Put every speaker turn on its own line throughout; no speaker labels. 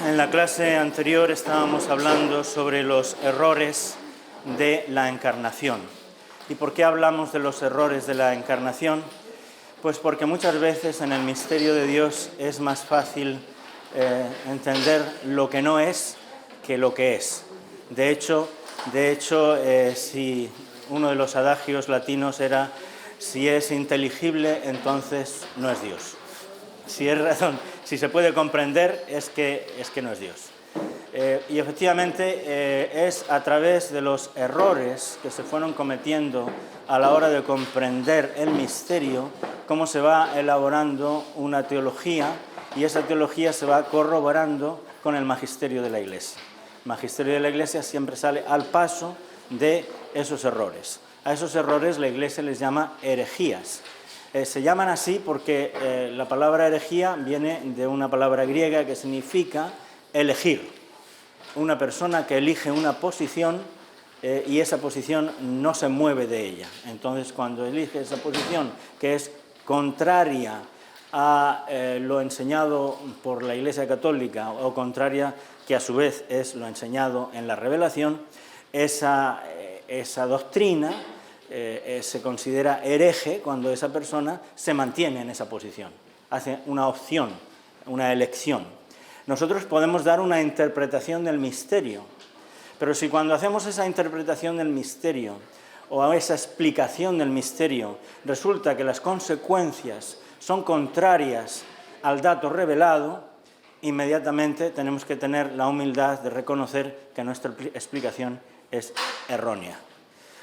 En la clase anterior estábamos hablando sobre los errores de la encarnación. ¿Y por qué hablamos de los errores de la encarnación? Pues porque muchas veces en el misterio de Dios es más fácil entender lo que no es que lo que es. De hecho, si uno de los adagios latinos era: si es inteligible, entonces no es Dios. Si es razón, si se puede comprender, es que no es Dios. Y efectivamente es a través de los errores que se fueron cometiendo a la hora de comprender el misterio cómo se va elaborando una teología, y esa teología se va corroborando con el magisterio de la Iglesia. El magisterio de la Iglesia siempre sale al paso de esos errores. A esos errores la Iglesia les llama herejías. Se llaman así porque la palabra herejía viene de una palabra griega que significa elegir. Una persona que elige una posición y esa posición no se mueve de ella. Entonces, cuando elige esa posición que es contraria a lo enseñado por la Iglesia Católica, o contraria, que a su vez es lo enseñado en la Revelación, esa doctrina se considera hereje cuando esa persona se mantiene en esa posición, hace una opción, una elección. Nosotros podemos dar una interpretación del misterio, pero si cuando hacemos esa interpretación del misterio o esa explicación del misterio resulta que las consecuencias son contrarias al dato revelado, inmediatamente tenemos que tener la humildad de reconocer que nuestra explicación es errónea.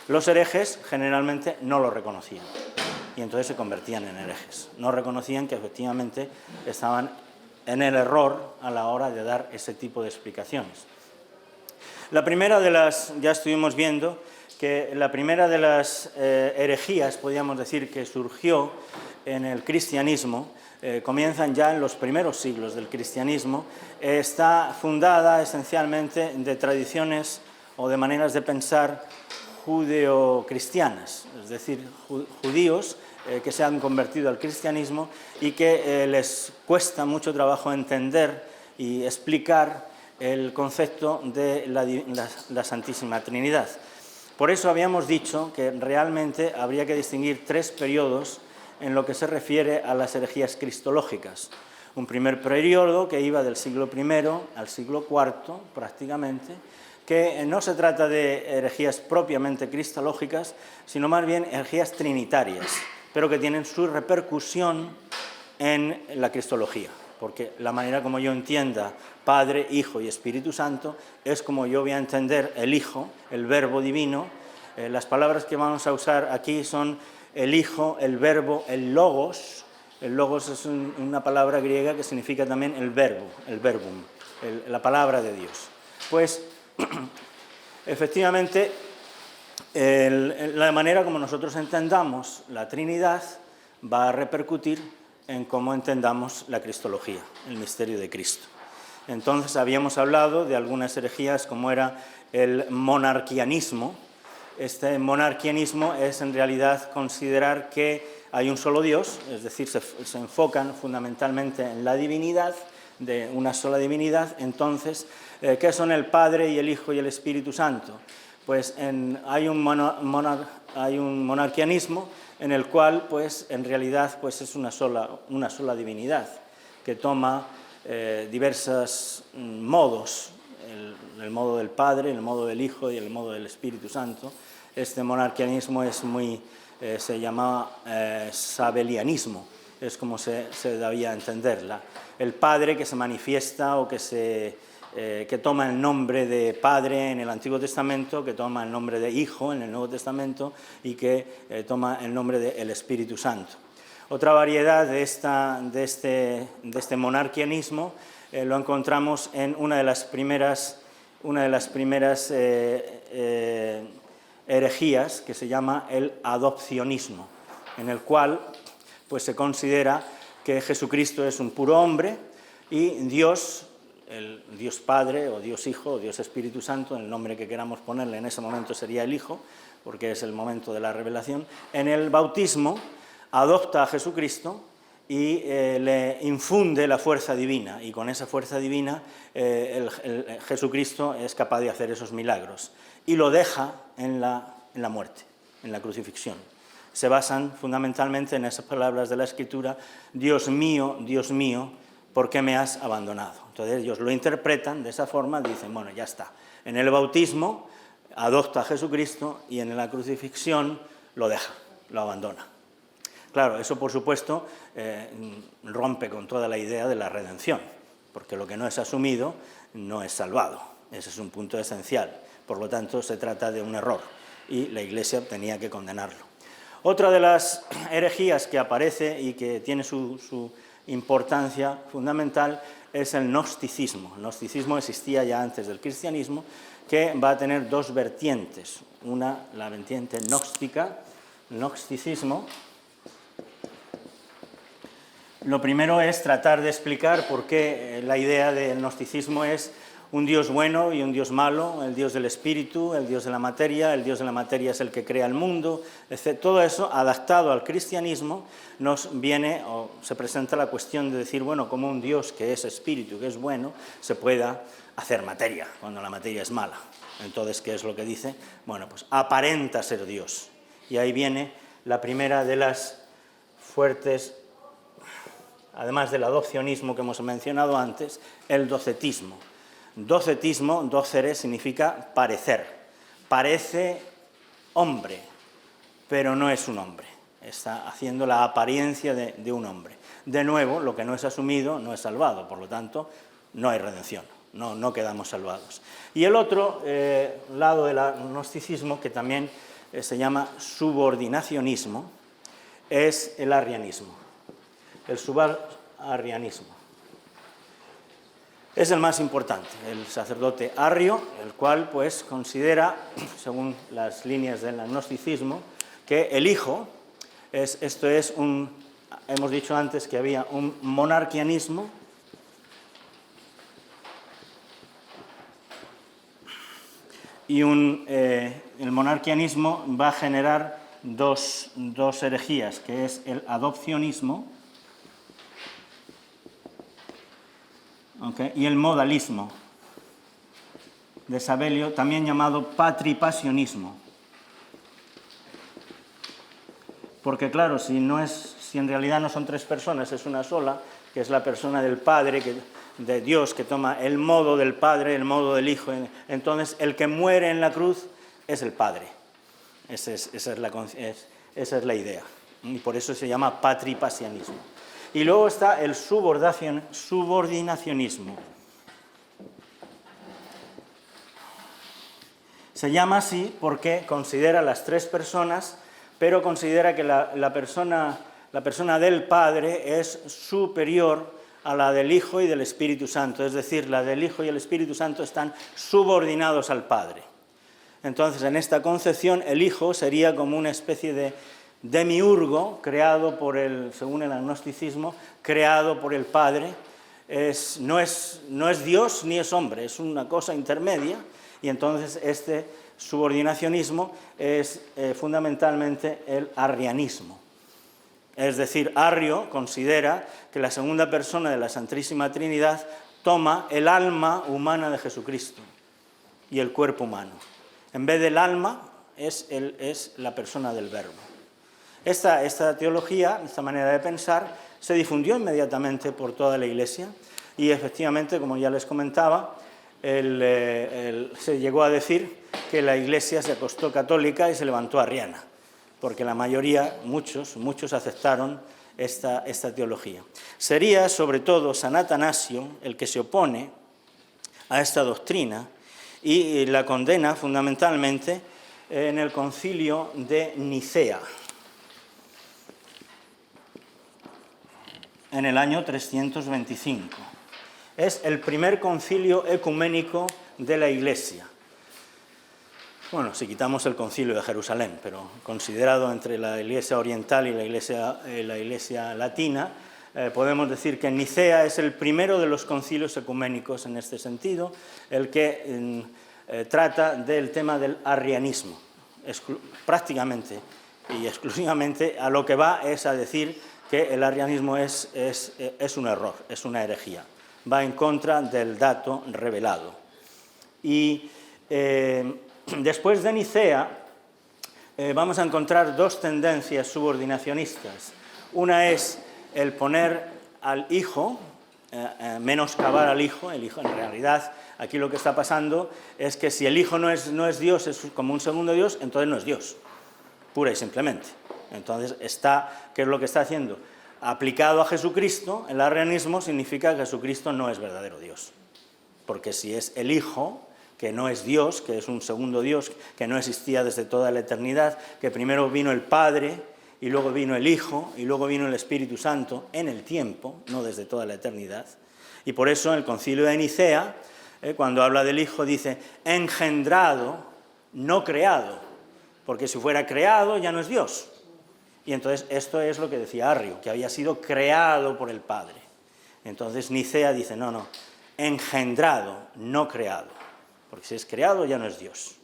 Los herejes generalmente no lo reconocían y entonces se convertían en herejes. No reconocían que efectivamente estaban en el error a la hora de dar ese tipo de explicaciones. La primera de las, ya estuvimos viendo que la primera de las herejías, podríamos decir, que surgió en el cristianismo, comienzan ya en los primeros siglos del cristianismo, está fundada esencialmente de tradiciones o de maneras de pensar judeo-cristianas, es decir, judíos que se han convertido al cristianismo y que les cuesta mucho trabajo entender y explicar el concepto de la Santísima Trinidad. Por eso habíamos dicho que realmente habría que distinguir tres periodos en lo que se refiere a las herejías cristológicas. Un primer periodo que iba del siglo I al siglo IV, prácticamente, que no se trata de herejías propiamente cristológicas, sino más bien herejías trinitarias, pero que tienen su repercusión en la cristología, porque la manera como yo entienda Padre, Hijo y Espíritu Santo es como yo voy a entender el Hijo, el Verbo divino. Las palabras que vamos a usar aquí son el Hijo, el Verbo, el Logos. El Logos es una palabra griega que significa también el Verbo, el Verbum, la palabra de Dios. Pues efectivamente, la manera como nosotros entendamos la Trinidad va a repercutir en cómo entendamos la cristología, el misterio de Cristo. Entonces habíamos hablado de algunas herejías como era el monarquianismo. Este monarquianismo es en realidad considerar que hay un solo Dios, es decir, se enfocan fundamentalmente en la divinidad, de una sola divinidad. Entonces, ¿qué son el Padre y el Hijo y el Espíritu Santo? Pues hay un monarquianismo en el cual, pues, en realidad, pues, es una sola divinidad que toma diversos modos, el modo del Padre, el modo del Hijo y el modo del Espíritu Santo. Este monarquianismo es se llama sabelianismo, es como se debía entenderla. El Padre que se manifiesta o que toma el nombre de Padre en el Antiguo Testamento, que toma el nombre de Hijo en el Nuevo Testamento y que toma el nombre del Espíritu Santo. Otra variedad de este monarquianismo lo encontramos en una de las primeras herejías, que se llama el adopcionismo, en el cual pues, se considera que Jesucristo es un puro hombre y Dios, el Dios Padre o Dios Hijo o Dios Espíritu Santo, el nombre que queramos ponerle en ese momento sería el Hijo, porque es el momento de la revelación, en el bautismo adopta a Jesucristo y le infunde la fuerza divina, y con esa fuerza divina Jesucristo es capaz de hacer esos milagros, y lo deja en la muerte, en la crucifixión. Se basan fundamentalmente en esas palabras de la Escritura: Dios mío, ¿por qué me has abandonado? Entonces ellos lo interpretan de esa forma, dicen, bueno, ya está. En el bautismo adopta a Jesucristo y en la crucifixión lo deja, lo abandona. Claro, eso por supuesto rompe con toda la idea de la redención, porque lo que no es asumido no es salvado. Ese es un punto esencial. Por lo tanto, se trata de un error y la Iglesia tenía que condenarlo. Otra de las herejías que aparece y que tiene su importancia fundamental es el gnosticismo. El gnosticismo existía ya antes del cristianismo, que va a tener dos vertientes. Una, la vertiente gnóstica, gnosticismo. Lo primero es tratar de explicar por qué la idea del gnosticismo es un Dios bueno y un Dios malo, el Dios del espíritu, el Dios de la materia, el Dios de la materia es el que crea el mundo, etc. Todo eso adaptado al cristianismo nos viene, o se presenta la cuestión de decir, bueno, como un Dios que es espíritu, que es bueno, se pueda hacer materia, cuando la materia es mala. Entonces, ¿qué es lo que dice? Bueno, pues aparenta ser Dios. Y ahí viene la primera de las fuertes, además del adopcionismo que hemos mencionado antes, el docetismo. Docetismo, docere, significa parecer. Parece hombre, pero no es un hombre. Está haciendo la apariencia de un hombre. De nuevo, lo que no es asumido no es salvado, por lo tanto, no hay redención, no quedamos salvados. Y el otro lado del gnosticismo, que también se llama subordinacionismo, es el arrianismo. El subarrianismo. Es el más importante, el sacerdote arrio, el cual pues considera, según las líneas del gnosticismo, que el Hijo hemos dicho antes que había un monarquianismo, y el monarquianismo va a generar dos herejías, que es el adopcionismo, y el modalismo de Sabelio, también llamado patripasionismo. Porque claro, si en realidad no son tres personas, es una sola, que es la persona del Padre, de Dios, que toma el modo del Padre, el modo del Hijo. Entonces, el que muere en la cruz es el Padre. Esa es la idea. Y por eso se llama patripasionismo. Y luego está el subordinacionismo. Se llama así porque considera las tres personas, pero considera que la persona del Padre es superior a la del Hijo y del Espíritu Santo. Es decir, la del Hijo y el Espíritu Santo están subordinados al Padre. Entonces, en esta concepción, el Hijo sería como una especie de demiurgo, creado según el gnosticismo, creado por el Padre. No es Dios ni es hombre, es una cosa intermedia, y entonces este subordinacionismo es fundamentalmente el arrianismo. Es decir, Arrio considera que la segunda persona de la Santísima Trinidad toma el alma humana de Jesucristo y el cuerpo humano. En vez del alma es la persona del Verbo. Esta teología, esta manera de pensar, se difundió inmediatamente por toda la Iglesia y efectivamente, como ya les comentaba, se llegó a decir que la Iglesia se acostó católica y se levantó arriana, porque la mayoría, muchos aceptaron esta teología. Sería sobre todo San Atanasio el que se opone a esta doctrina y la condena fundamentalmente en el concilio de Nicea, en el año 325. Es el primer concilio ecuménico de la Iglesia. Bueno, si quitamos el concilio de Jerusalén, pero considerado entre la Iglesia oriental y la Iglesia latina, podemos decir que Nicea es el primero de los concilios ecuménicos en este sentido, el que trata del tema del arrianismo. Prácticamente y exclusivamente a lo que va es a decir que el arrianismo es un error, es una herejía. Va en contra del dato revelado. Y después de Nicea vamos a encontrar dos tendencias subordinacionistas. Una es el poner al Hijo, menoscabar al Hijo. El Hijo, en realidad, aquí lo que está pasando es que si el Hijo no es Dios, es como un segundo Dios, entonces no es Dios, pura y simplemente. Entonces, ¿qué es lo que está haciendo? Aplicado a Jesucristo, el arrianismo significa que Jesucristo no es verdadero Dios. Porque si es el Hijo, que no es Dios, que es un segundo Dios, que no existía desde toda la eternidad, que primero vino el Padre, y luego vino el Hijo, y luego vino el Espíritu Santo en el tiempo, no desde toda la eternidad. Y por eso en el Concilio de Nicea, cuando habla del Hijo, dice engendrado, no creado, porque si fuera creado ya no es Dios. Y entonces esto es lo que decía Arrio, que había sido creado por el Padre. Entonces Nicea dice, no, engendrado, no creado, porque si es creado ya no es Dios.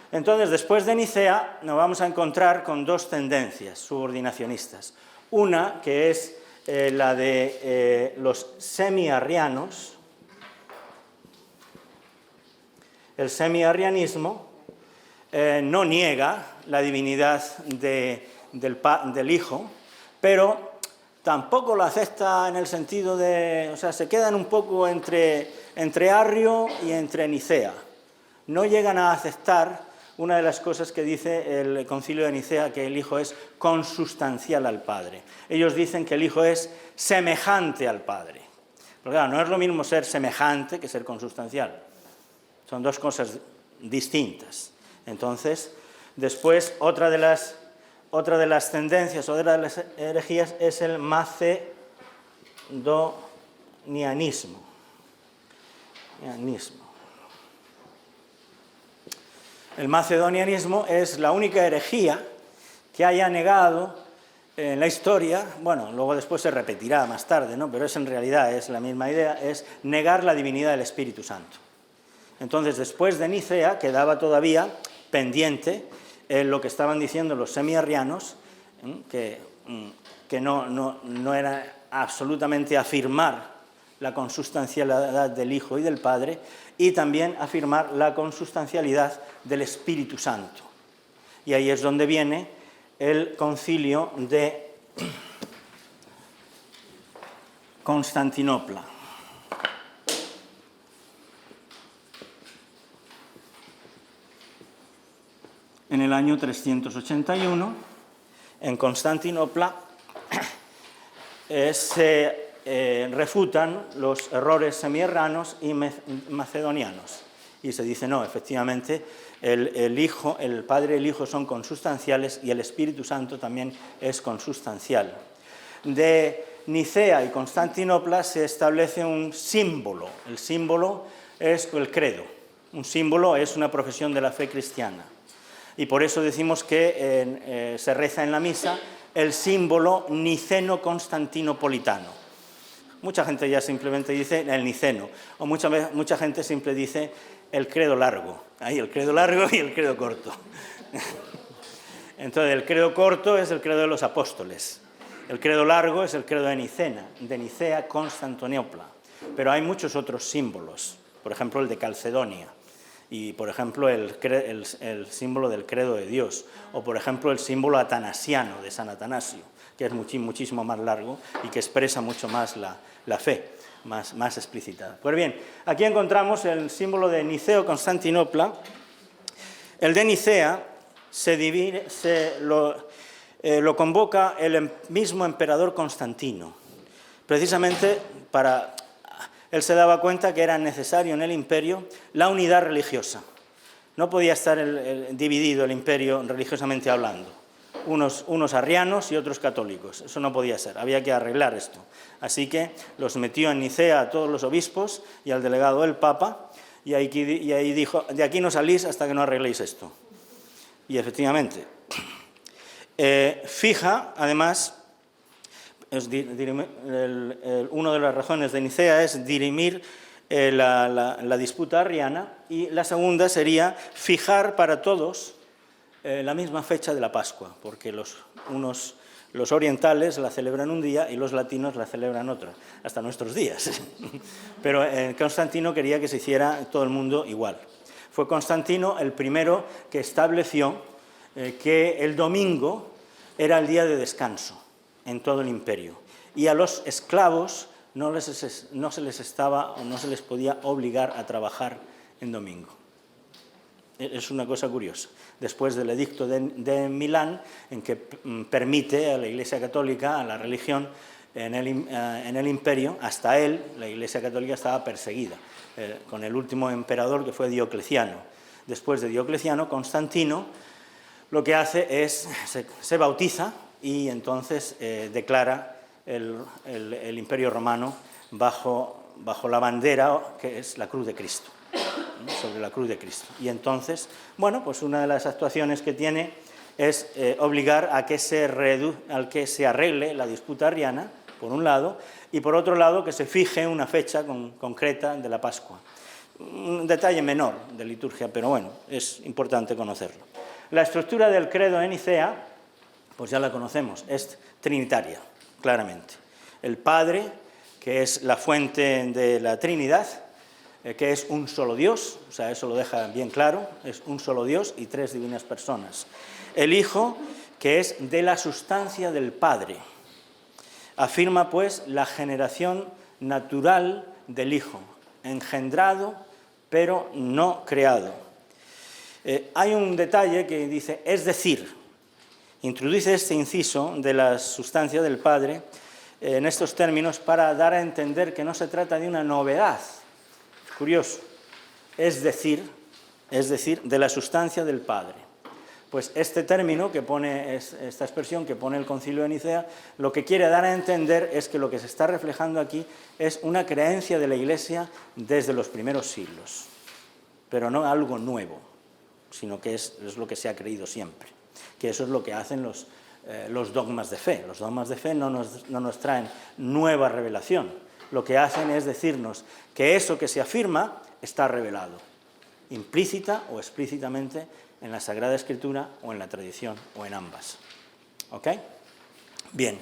Entonces, después de Nicea, nos vamos a encontrar con dos tendencias subordinacionistas. Una, que es la de los semi-arrianos. El semi-arrianismo no niega la divinidad del Hijo, pero tampoco lo acepta en el sentido de... O sea, se quedan un poco entre Arrio y entre Nicea. No llegan a aceptar una de las cosas que dice el Concilio de Nicea, que el Hijo es consustancial al Padre. Ellos dicen que el Hijo es semejante al Padre. Pero claro, no es lo mismo ser semejante que ser consustancial. Son dos cosas distintas. Entonces, después, otra de las tendencias, otra de las herejías es el macedonianismo. El macedonianismo es la única herejía que haya negado en la historia, bueno, luego después se repetirá más tarde, ¿no? Pero en realidad es la misma idea, es negar la divinidad del Espíritu Santo. Entonces, después de Nicea, quedaba todavía pendiente lo que estaban diciendo los semi-arrianos, que no era absolutamente afirmar la consustancialidad del Hijo y del Padre, y también afirmar la consustancialidad del Espíritu Santo. Y ahí es donde viene el concilio de Constantinopla. En el año 381, en Constantinopla, se refutan los errores semi-arrianos y macedonianos. Y se dice, no, efectivamente, el Hijo, el Padre y el Hijo son consustanciales y el Espíritu Santo también es consustancial. De Nicea y Constantinopla se establece un símbolo. El símbolo es el credo. Un símbolo es una profesión de la fe cristiana. Y por eso decimos que se reza en la misa el símbolo niceno-constantinopolitano. Mucha gente ya simplemente dice el niceno, o mucha gente siempre dice el credo largo. Ahí el credo largo y el credo corto. Entonces, el credo corto es el credo de los apóstoles. El credo largo es el credo de Nicea, Constantinopla. Pero hay muchos otros símbolos, por ejemplo, el de Calcedonia, y, por ejemplo, el símbolo del credo de Dios, o, por ejemplo, el símbolo atanasiano de San Atanasio, que es muchísimo más largo y que expresa mucho más la fe, más explícita. Pues bien, aquí encontramos el símbolo de Niceo-Constantinopla. El de Nicea lo convoca el mismo emperador Constantino, precisamente él se daba cuenta que era necesario en el imperio la unidad religiosa. No podía estar dividido el imperio religiosamente hablando. Unos arrianos y otros católicos. Eso no podía ser, había que arreglar esto. Así que los metió en Nicea a todos los obispos y al delegado del Papa, y ahí dijo, de aquí no salís hasta que no arregléis esto. Y efectivamente, fija, además, una de las razones de Nicea es dirimir la disputa arriana, y la segunda sería fijar para todos la misma fecha de la Pascua, porque los Los orientales la celebran un día y los latinos la celebran otro, hasta nuestros días. Pero Constantino quería que se hiciera todo el mundo igual. Fue Constantino el primero que estableció que el domingo era el día de descanso en todo el imperio. Y a los esclavos no se les podía obligar a trabajar en domingo. Es una cosa curiosa. Después del edicto de Milán, en que permite a la Iglesia Católica, a la religión en el imperio, hasta él, la Iglesia Católica estaba perseguida, con el último emperador que fue Diocleciano. Después de Diocleciano, Constantino lo que hace es, se bautiza y entonces declara el imperio romano bajo la bandera que es la cruz de Cristo, sobre la cruz de Cristo. Y entonces, bueno, pues una de las actuaciones que tiene es obligar a que se arregle la disputa arriana, por un lado, y por otro lado que se fije una fecha concreta de la Pascua. Un detalle menor de liturgia, pero bueno, es importante conocerlo. La estructura del credo en Nicea, pues ya la conocemos, es trinitaria, claramente. El Padre, que es la fuente de la Trinidad, que es un solo Dios, o sea, eso lo deja bien claro, es un solo Dios y tres divinas personas. El Hijo, que es de la sustancia del Padre. Afirma, pues, la generación natural del Hijo, engendrado, pero no creado. Hay un detalle que dice, es decir, introduce este inciso de la sustancia del Padre en estos términos para dar a entender que no se trata de una novedad. Curioso. Es decir, de la sustancia del Padre. Pues este término que pone, esta expresión que pone el Concilio de Nicea, lo que quiere dar a entender es que lo que se está reflejando aquí es una creencia de la Iglesia desde los primeros siglos, pero no algo nuevo, sino que es lo que se ha creído siempre, que eso es lo que hacen los dogmas de fe. Los dogmas de fe no nos traen nueva revelación, lo que hacen es decirnos que eso que se afirma está revelado, implícita o explícitamente en la Sagrada Escritura o en la tradición o en ambas. ¿Ok? Bien.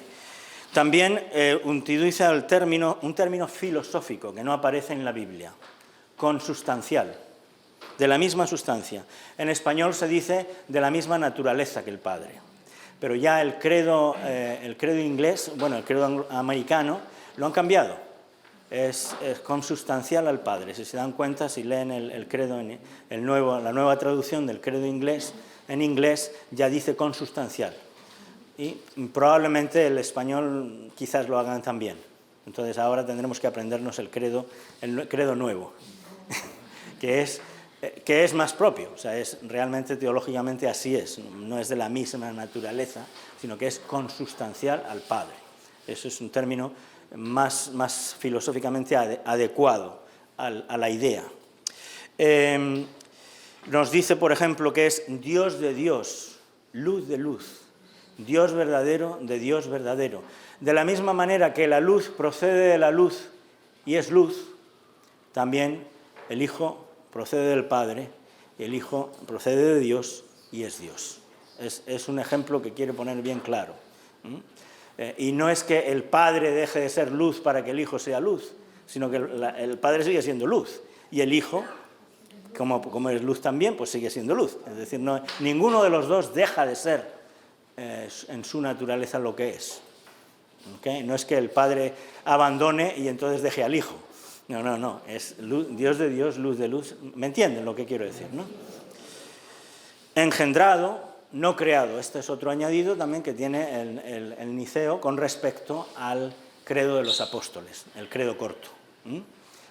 También utiliza un término filosófico que no aparece en la Biblia, consustancial, de la misma sustancia. En español se dice de la misma naturaleza que el Padre, pero ya el credo inglés, bueno, el credo americano, lo han cambiado. Es consustancial al Padre. Si se dan cuenta, si leen el credo, la nueva traducción del credo inglés, en inglés ya dice consustancial. Y probablemente el español quizás lo hagan también. Entonces ahora tendremos que aprendernos el credo nuevo, que es más propio. O sea, realmente teológicamente así es. No es de la misma naturaleza, sino que es consustancial al Padre. Eso es un término más filosóficamente adecuado a la idea. Nos dice, por ejemplo, que es Dios de Dios, luz de luz, Dios verdadero de Dios verdadero. De la misma manera que la luz procede de la luz y es luz, también el Hijo procede del Padre y el Hijo procede de Dios y es Dios. Es un ejemplo que quiere poner bien claro. Y no es que el Padre deje de ser luz para que el Hijo sea luz, sino que el Padre sigue siendo luz y el Hijo, como es luz también, pues sigue siendo luz. Es decir, ninguno de los dos deja de ser en su naturaleza lo que es. ¿Okay? No es que el Padre abandone y entonces deje al Hijo. No, es Dios de Dios, luz de luz. ¿Me entienden lo que quiero decir, no? Engendrado, no creado. Este es otro añadido también que tiene el Niceo con respecto al credo de los apóstoles, el credo corto,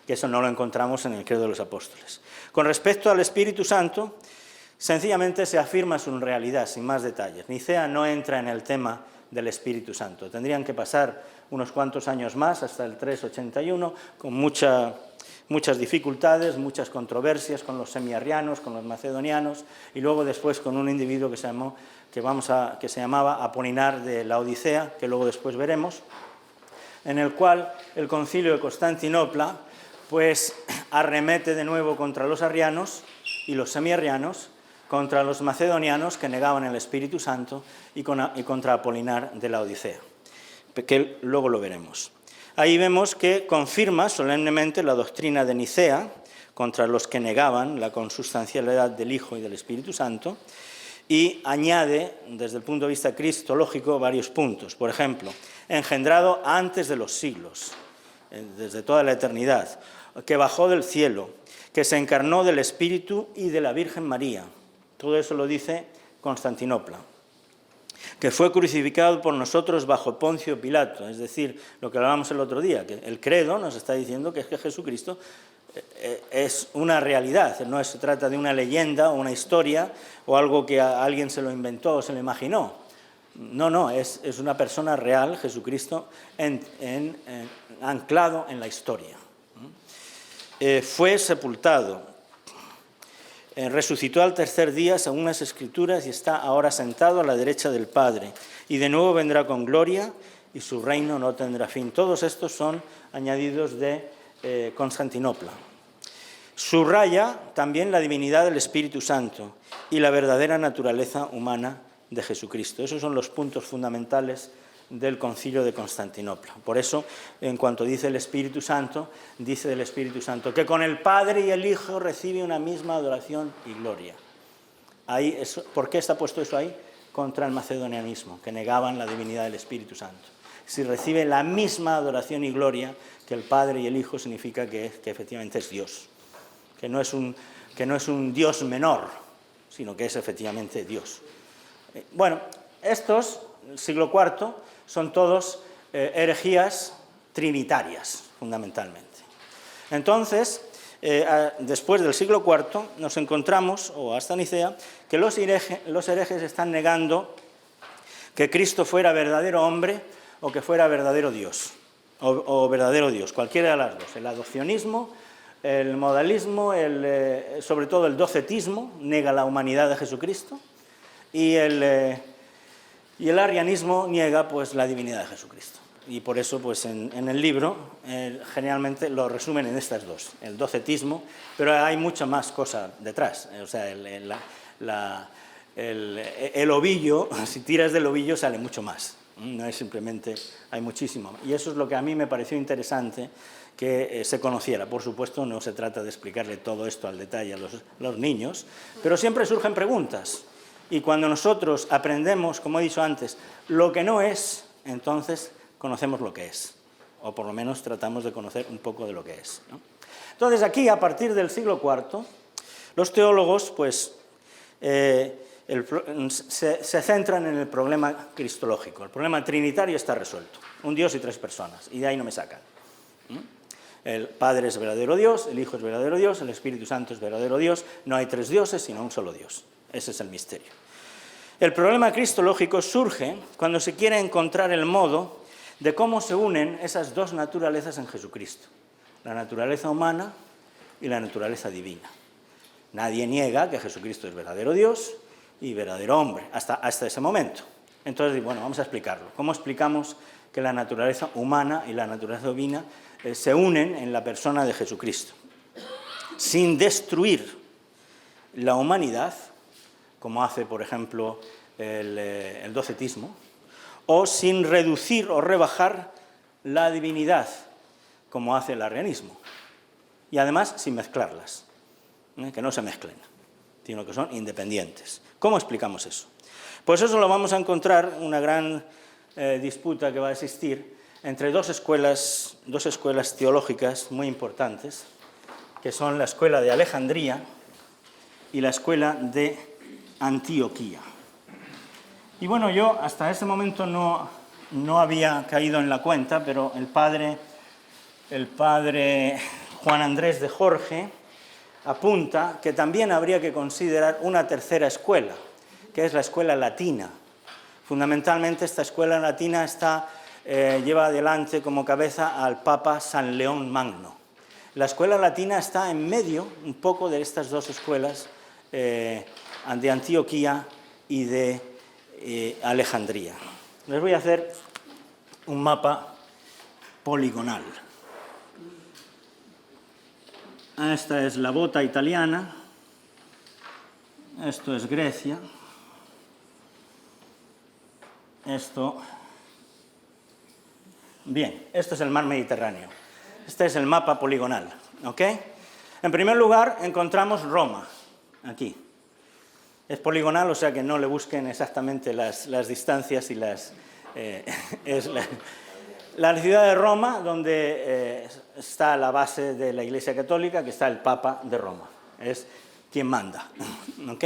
que eso no lo encontramos en el credo de los apóstoles. Con respecto al Espíritu Santo, sencillamente se afirma su realidad, sin más detalles. Nicea no entra en el tema del Espíritu Santo. Tendrían que pasar unos cuantos años más, hasta el 381, con muchas dificultades, muchas controversias con los semiarrianos, con los macedonianos, y luego después con un individuo que se llamaba Apolinar de la Odisea, que luego después veremos, en el cual el concilio de Constantinopla pues arremete de nuevo contra los arrianos y los semiarrianos, contra los macedonianos que negaban el Espíritu Santo y contra Apolinar de la Odisea, que luego lo veremos. Ahí vemos que confirma solemnemente la doctrina de Nicea contra los que negaban la consustancialidad del Hijo y del Espíritu Santo, y añade, desde el punto de vista cristológico, varios puntos. Por ejemplo, engendrado antes de los siglos, desde toda la eternidad, que bajó del cielo, que se encarnó del Espíritu y de la Virgen María. Todo eso lo dice Constantinopla. Que fue crucificado por nosotros bajo Poncio Pilato, es decir, lo que hablábamos el otro día, que el credo nos está diciendo que es que Jesucristo es una realidad, no se trata de una leyenda o una historia o algo que a alguien se lo inventó o se lo imaginó. No, es una persona real, Jesucristo, anclado en la historia. Fue sepultado, resucitó al tercer día según las Escrituras y está ahora sentado a la derecha del Padre, y de nuevo vendrá con gloria y su reino no tendrá fin. Todos estos son añadidos de Constantinopla. Subraya también la divinidad del Espíritu Santo y la verdadera naturaleza humana de Jesucristo. Esos son los puntos fundamentales del Concilio de Constantinopla. Por eso, en cuanto dice el Espíritu Santo, dice del Espíritu Santo que con el Padre y el Hijo recibe una misma adoración y gloria. ¿Por qué está puesto eso ahí? Contra el macedonianismo, que negaban la divinidad del Espíritu Santo. Si recibe la misma adoración y gloria que el Padre y el Hijo, significa que efectivamente es Dios, que no es un Dios menor, sino que es efectivamente Dios. Bueno, estos, siglo IV, son todos herejías trinitarias, fundamentalmente. Entonces, después del siglo IV, nos encontramos, o hasta Nicea, que los herejes están negando que Cristo fuera verdadero hombre o que fuera verdadero Dios, o verdadero Dios, cualquiera de las dos. El adopcionismo, el modalismo, sobre todo el docetismo, nega la humanidad de Jesucristo, y el arrianismo niega pues la divinidad de Jesucristo. Y por eso pues en el libro generalmente lo resumen en estas dos, el docetismo, pero hay mucha más cosa detrás. O sea, el ovillo, si tiras del ovillo sale mucho más. No es simplemente, hay muchísimo. Y eso es lo que a mí me pareció interesante que se conociera. Por supuesto, no se trata de explicarle todo esto al detalle a los niños, pero siempre surgen preguntas. Y cuando nosotros aprendemos, como he dicho antes, lo que no es, entonces conocemos lo que es. O por lo menos tratamos de conocer un poco de lo que es, ¿no? Entonces aquí, a partir del siglo IV, los teólogos pues, se centran en el problema cristológico. El problema trinitario está resuelto. Un Dios y tres personas. Y de ahí no me sacan. El Padre es verdadero Dios, el Hijo es verdadero Dios, el Espíritu Santo es verdadero Dios. No hay tres dioses, sino un solo Dios. Ese es el misterio. El problema cristológico surge cuando se quiere encontrar el modo de cómo se unen esas dos naturalezas en Jesucristo. La naturaleza humana y la naturaleza divina. Nadie niega que Jesucristo es verdadero Dios y verdadero hombre, hasta ese momento. Entonces, bueno, vamos a explicarlo. ¿Cómo explicamos que la naturaleza humana y la naturaleza divina se unen en la persona de Jesucristo? Sin destruir la humanidad, como hace, por ejemplo, el docetismo, o sin reducir o rebajar la divinidad, como hace el arrianismo. Y además, sin mezclarlas, que no se mezclen, sino que son independientes. ¿Cómo explicamos eso? Pues eso lo vamos a encontrar, una gran disputa que va a existir entre dos escuelas teológicas muy importantes, que son la escuela de Alejandría y la escuela de Antioquía. Y bueno, yo hasta ese momento no había caído en la cuenta, pero el padre Juan Andrés de Jorge apunta que también habría que considerar una tercera escuela, que es la escuela latina. Fundamentalmente esta escuela latina lleva adelante como cabeza al Papa San León Magno. La escuela latina está en medio un poco de estas dos escuelas de Antioquía y de Alejandría. Les voy a hacer un mapa poligonal. Esta es la bota italiana Esto es Grecia. Esto... Bien, esto es el mar Mediterráneo. Este es el mapa poligonal, ¿ok? En primer lugar, encontramos Roma, aquí. Es poligonal, o sea que no le busquen exactamente las distancias y las... es la ciudad de Roma, donde está la base de la Iglesia Católica, que está el Papa de Roma. Es quien manda, ¿ok?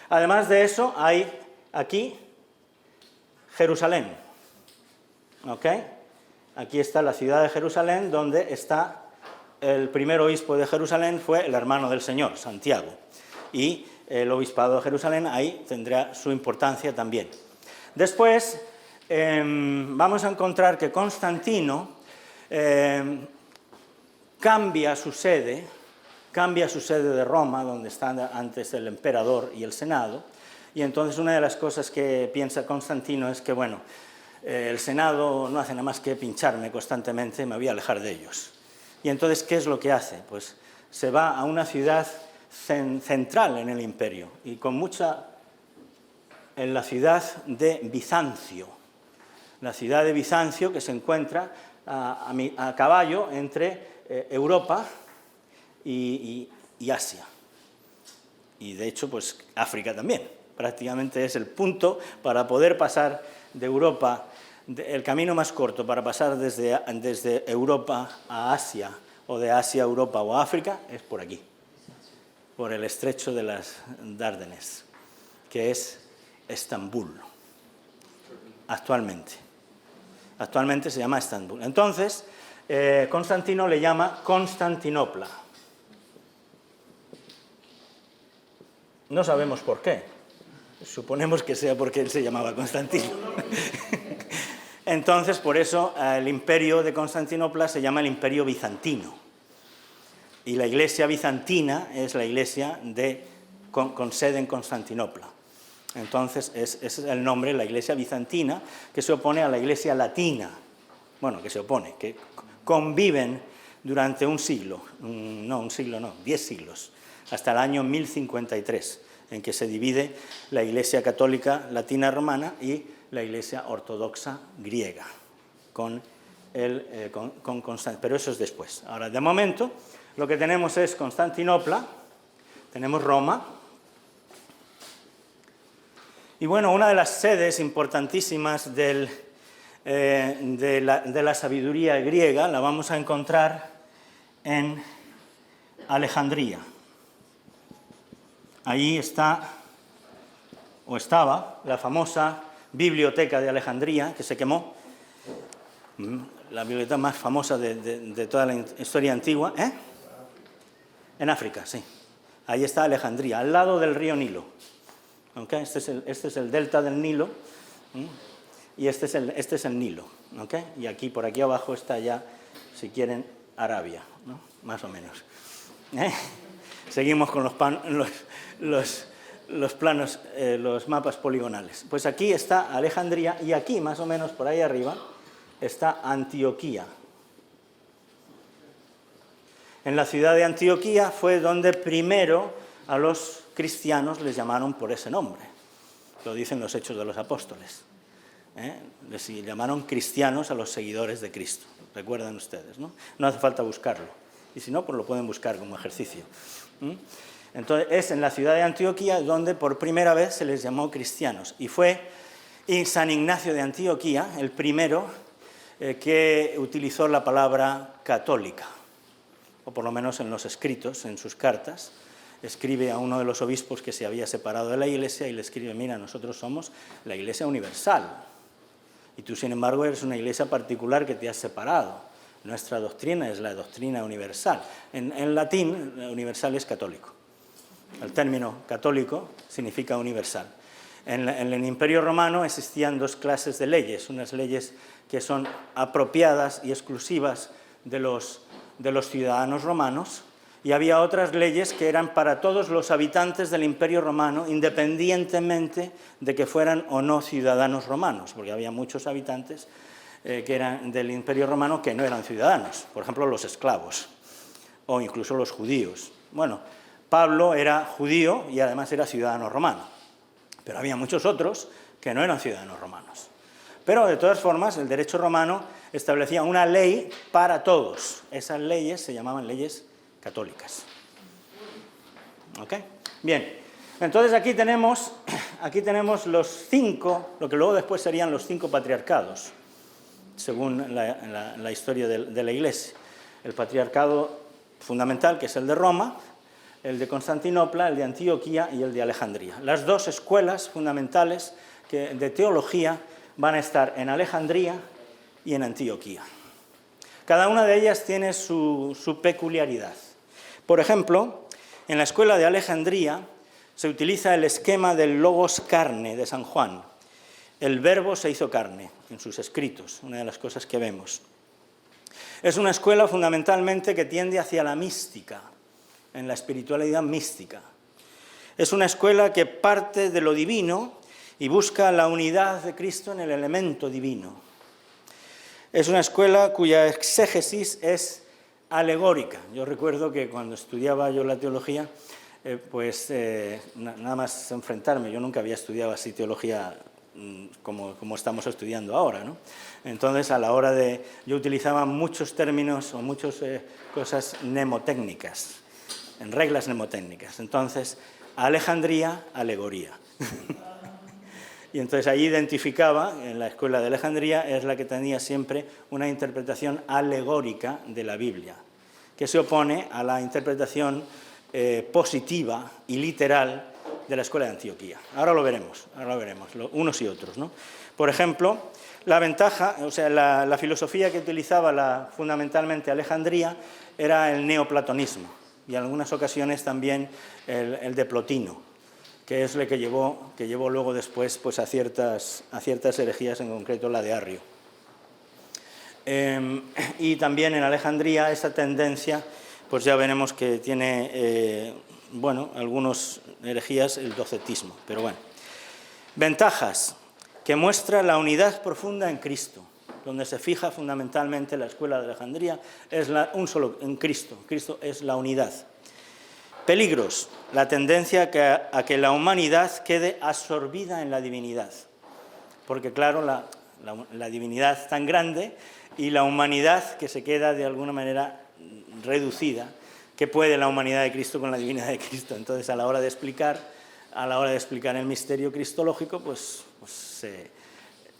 Además de eso, hay aquí Jerusalén, ¿ok? Aquí está la ciudad de Jerusalén, donde está el primer obispo de Jerusalén, fue el hermano del Señor, Santiago. Y el obispado de Jerusalén ahí tendrá su importancia también. Después vamos a encontrar que Constantino cambia su sede de Roma, donde está antes el emperador y el Senado, y entonces una de las cosas que piensa Constantino es que, bueno, el Senado no hace nada más que pincharme constantemente, me voy a alejar de ellos. Y entonces, ¿qué es lo que hace? Pues se va a una ciudad central en el imperio, y en la ciudad de Bizancio. La ciudad de Bizancio, que se encuentra a caballo entre Europa y Asia. Y de hecho, pues África también. Prácticamente es el punto para poder pasar de Europa, el camino más corto para pasar desde Europa a Asia, o de Asia a Europa o a África, es por aquí, por el estrecho de las Dárdenes, que es Estambul, actualmente. Actualmente se llama Estambul. Entonces, Constantino le llama Constantinopla. No sabemos por qué. Suponemos que sea porque él se llamaba Constantino. Entonces, por eso, el imperio de Constantinopla se llama el Imperio Bizantino. Y la iglesia bizantina es la iglesia con sede en Constantinopla. Entonces, ese es el nombre, la iglesia bizantina, que se opone a la iglesia latina. Bueno, que conviven durante un siglo, 10 siglos, hasta el año 1053, en que se divide la iglesia católica latina romana y la iglesia ortodoxa griega, con Constantinopla. Pero eso es después. Ahora, de momento, lo que tenemos es Constantinopla, tenemos Roma. Y bueno, una de las sedes importantísimas de la sabiduría griega la vamos a encontrar en Alejandría. Allí está, o estaba, la famosa biblioteca de Alejandría, que se quemó, la biblioteca más famosa de toda la historia antigua. En África, sí. Ahí está Alejandría, al lado del río Nilo. ¿Okay? Este es el delta del Nilo, y este es el Nilo. ¿Okay? Y aquí, por aquí abajo está ya, si quieren, Arabia, ¿no? Más o menos. Seguimos con los planos, los mapas poligonales. Pues aquí está Alejandría, y aquí, más o menos, por ahí arriba, está Antioquía. En la ciudad de Antioquía fue donde primero a los cristianos les llamaron por ese nombre. Lo dicen los Hechos de los Apóstoles. Les llamaron cristianos a los seguidores de Cristo. Recuerdan ustedes, ¿no? No hace falta buscarlo. Y si no, pues lo pueden buscar como ejercicio. Entonces, es en la ciudad de Antioquía donde por primera vez se les llamó cristianos. Y fue San Ignacio de Antioquía el primero que utilizó la palabra católica, o por lo menos en los escritos, en sus cartas. Escribe a uno de los obispos que se había separado de la Iglesia y le escribe: mira, nosotros somos la Iglesia universal y tú, sin embargo, eres una Iglesia particular que te has separado. Nuestra doctrina es la doctrina universal. En latín, universal es católico. El término católico significa universal. En el Imperio Romano existían dos clases de leyes, unas leyes que son apropiadas y exclusivas de los ciudadanos romanos, y había otras leyes que eran para todos los habitantes del Imperio Romano, independientemente de que fueran o no ciudadanos romanos, porque había muchos habitantes que eran del Imperio Romano que no eran ciudadanos, por ejemplo los esclavos, o incluso los judíos. Bueno, Pablo era judío y además era ciudadano romano, pero había muchos otros que no eran ciudadanos romanos. Pero de todas formas el derecho romano establecía una ley para todos. Esas leyes se llamaban leyes católicas. ¿Ok? Bien, entonces aquí tenemos los 5, lo que luego después serían los 5 patriarcados, según la historia de la Iglesia. El patriarcado fundamental, que es el de Roma, el de Constantinopla, el de Antioquía y el de Alejandría. Las 2 escuelas fundamentales de teología van a estar en Alejandría y en Antioquía. Cada una de ellas tiene su peculiaridad. Por ejemplo, en la escuela de Alejandría se utiliza el esquema del logos carne de San Juan. El verbo se hizo carne en sus escritos, una de las cosas que vemos. Es una escuela fundamentalmente que tiende hacia la mística, en la espiritualidad mística. Es una escuela que parte de lo divino y busca la unidad de Cristo en el elemento divino. Es una escuela cuya exégesis es alegórica. Yo recuerdo que cuando estudiaba yo la teología, nada más enfrentarme, yo nunca había estudiado así teología como estamos estudiando ahora, ¿no? Entonces, a la hora yo utilizaba muchos términos o muchas cosas mnemotécnicas, en reglas mnemotécnicas. Entonces, Alejandría, alegoría. Y entonces allí identificaba, en la escuela de Alejandría, es la que tenía siempre una interpretación alegórica de la Biblia, que se opone a la interpretación positiva y literal de la escuela de Antioquía. Ahora lo veremos, unos y otros, ¿no? Por ejemplo, la ventaja, o sea, la filosofía que utilizaba fundamentalmente Alejandría era el neoplatonismo, y en algunas ocasiones también el de Plotino, que es el que llevó luego después pues, a ciertas herejías, en concreto la de Arrio. Y también en Alejandría esa tendencia, pues ya veremos que tiene, algunas herejías, el docetismo, pero bueno. Ventajas, que muestra la unidad profunda en Cristo, donde se fija fundamentalmente la escuela de Alejandría, es en Cristo. Cristo es la unidad. Peligros, la tendencia a que la humanidad quede absorbida en la divinidad, porque claro, la divinidad es tan grande y la humanidad que se queda de alguna manera reducida. ¿Qué puede la humanidad de Cristo con la divinidad de Cristo? Entonces, a la hora de explicar el misterio cristológico,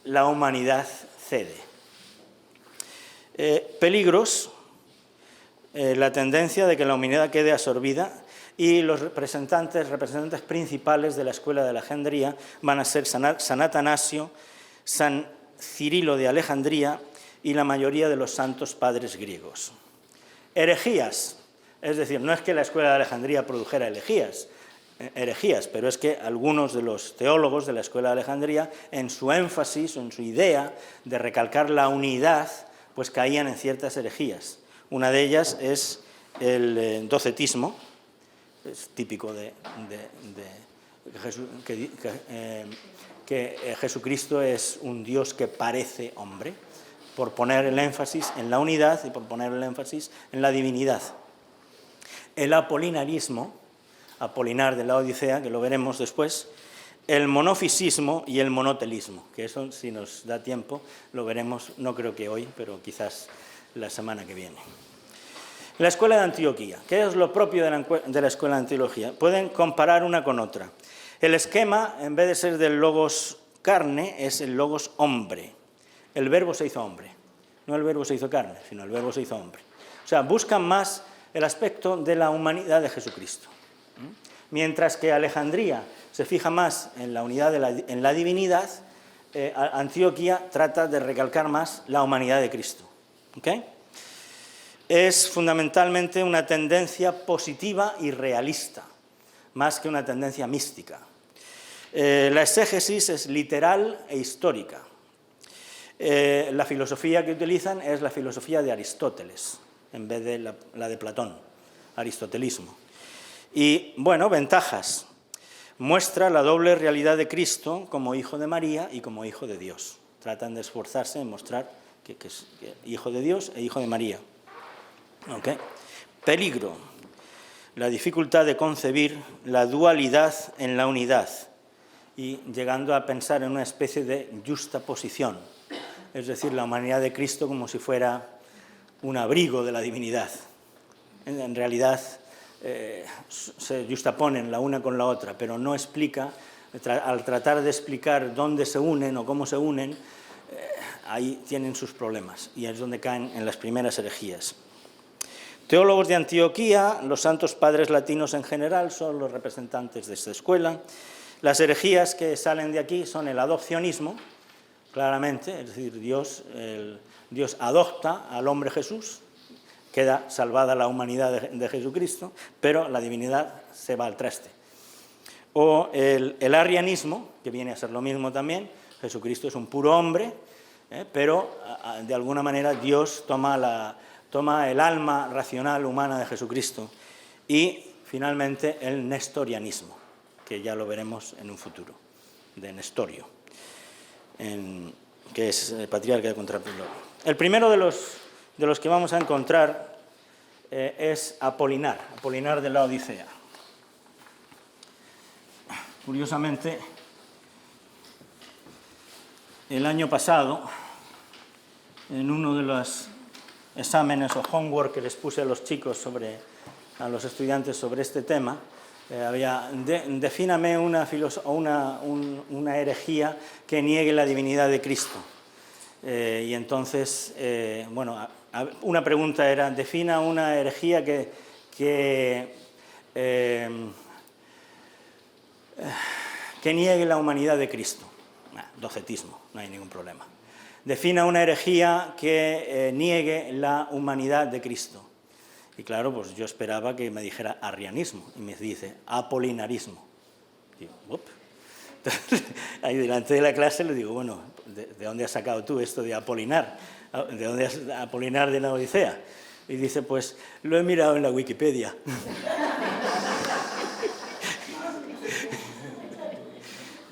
la humanidad cede. Peligros, la tendencia de que la humanidad quede absorbida, y los representantes principales de la escuela de Alejandría van a ser San Atanasio, San Cirilo de Alejandría y la mayoría de los santos padres griegos. Herejías, es decir, no es que la escuela de Alejandría produjera herejías, pero es que algunos de los teólogos de la escuela de Alejandría, en su énfasis o en su idea de recalcar la unidad, pues caían en ciertas herejías. Una de ellas es el docetismo. Es típico que Jesucristo es un Dios que parece hombre, por poner el énfasis en la unidad y por poner el énfasis en la divinidad. El apolinarismo, Apolinar de la Odisea, que lo veremos después, el monofisismo y el monotelismo, que eso, si nos da tiempo, lo veremos, no creo que hoy, pero quizás la semana que viene. La escuela de Antioquía. ¿Qué es lo propio de la escuela de Antioquía? Pueden comparar una con otra. El esquema, en vez de ser del logos carne, es el logos hombre. El verbo se hizo hombre. No el verbo se hizo carne, sino el verbo se hizo hombre. O sea, buscan más el aspecto de la humanidad de Jesucristo. Mientras que Alejandría se fija más en la unidad, en la divinidad, Antioquía trata de recalcar más la humanidad de Cristo. ¿Okay? Es fundamentalmente una tendencia positiva y realista, más que una tendencia mística. La exégesis es literal e histórica. La filosofía que utilizan es la filosofía de Aristóteles, en vez de la de Platón, aristotelismo. Y, ventajas. Muestra la doble realidad de Cristo como hijo de María y como hijo de Dios. Tratan de esforzarse en mostrar que es hijo de Dios e hijo de María. Okay. Peligro. la dificultad de concebir la dualidad en la unidad y llegando a pensar en una especie de justaposición, es decir, la humanidad de Cristo como si fuera un abrigo de la divinidad. En realidad se justaponen la una con la otra, pero no explica, al tratar de explicar dónde se unen o cómo se unen, ahí tienen sus problemas y es donde caen en las primeras herejías. Teólogos de Antioquía, los santos padres latinos en general son los representantes de esta escuela. Las herejías que salen de aquí son el adopcionismo, claramente, es decir, Dios adopta al hombre Jesús, queda salvada la humanidad de Jesucristo, pero la divinidad se va al traste. O el arrianismo, que viene a ser lo mismo también, Jesucristo es un puro hombre, pero de alguna manera Dios toma el alma racional humana de Jesucristo. Y finalmente el nestorianismo, que ya lo veremos en un futuro, de Nestorio, que es el patriarca de Contrapelo. El primero de los que vamos a encontrar es Apolinar de la Odisea. Curiosamente, el año pasado, en uno de los exámenes o homework que les puse a los chicos, a los estudiantes sobre este tema, defíname una herejía que niegue la divinidad de Cristo. Y entonces, una pregunta era, defina una herejía que niegue la humanidad de Cristo. Docetismo, no hay ningún problema. Defina una herejía que niegue la humanidad de Cristo. Y claro, pues yo esperaba que me dijera arrianismo, y me dice apolinarismo. Digo, ¡up! Entonces, ahí delante de la clase le digo, bueno, ¿de dónde has sacado tú esto de Apolinar? ¿De dónde has Apolinar de la Odisea? Y dice, pues lo he mirado en la Wikipedia.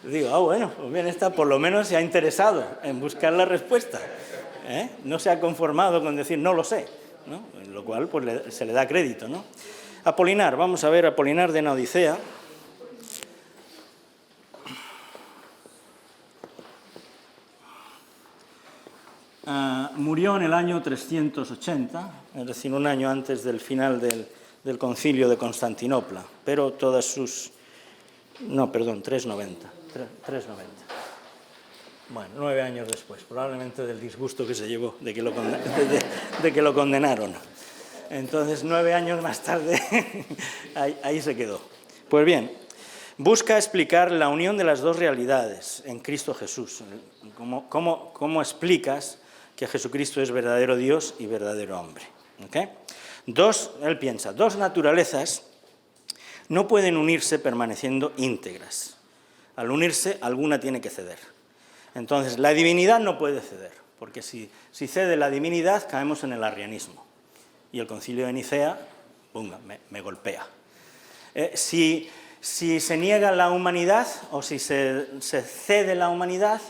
Digo, bueno, pues bien, esta por lo menos se ha interesado en buscar la respuesta. No se ha conformado con decir, no lo sé, ¿no? En lo cual pues, se le da crédito, ¿no? Apolinar, vamos a ver Apolinar de la Odisea. Murió en el año 380, es decir, un año antes del final del concilio de Constantinopla, pero todas sus... No, perdón, 390. Bueno, 9 años después, probablemente del disgusto que se llevó de que lo condenaron. Entonces, 9 años más tarde, ahí se quedó. Pues bien, busca explicar la unión de las dos realidades en Cristo Jesús. ¿Cómo explicas que Jesucristo es verdadero Dios y verdadero hombre? ¿Okay? Él piensa, dos naturalezas no pueden unirse permaneciendo íntegras. Al unirse, alguna tiene que ceder. Entonces, la divinidad no puede ceder, porque si cede la divinidad, caemos en el arrianismo. Y el concilio de Nicea, ¡bunga!, me golpea. Si se niega la humanidad, o si se cede la humanidad,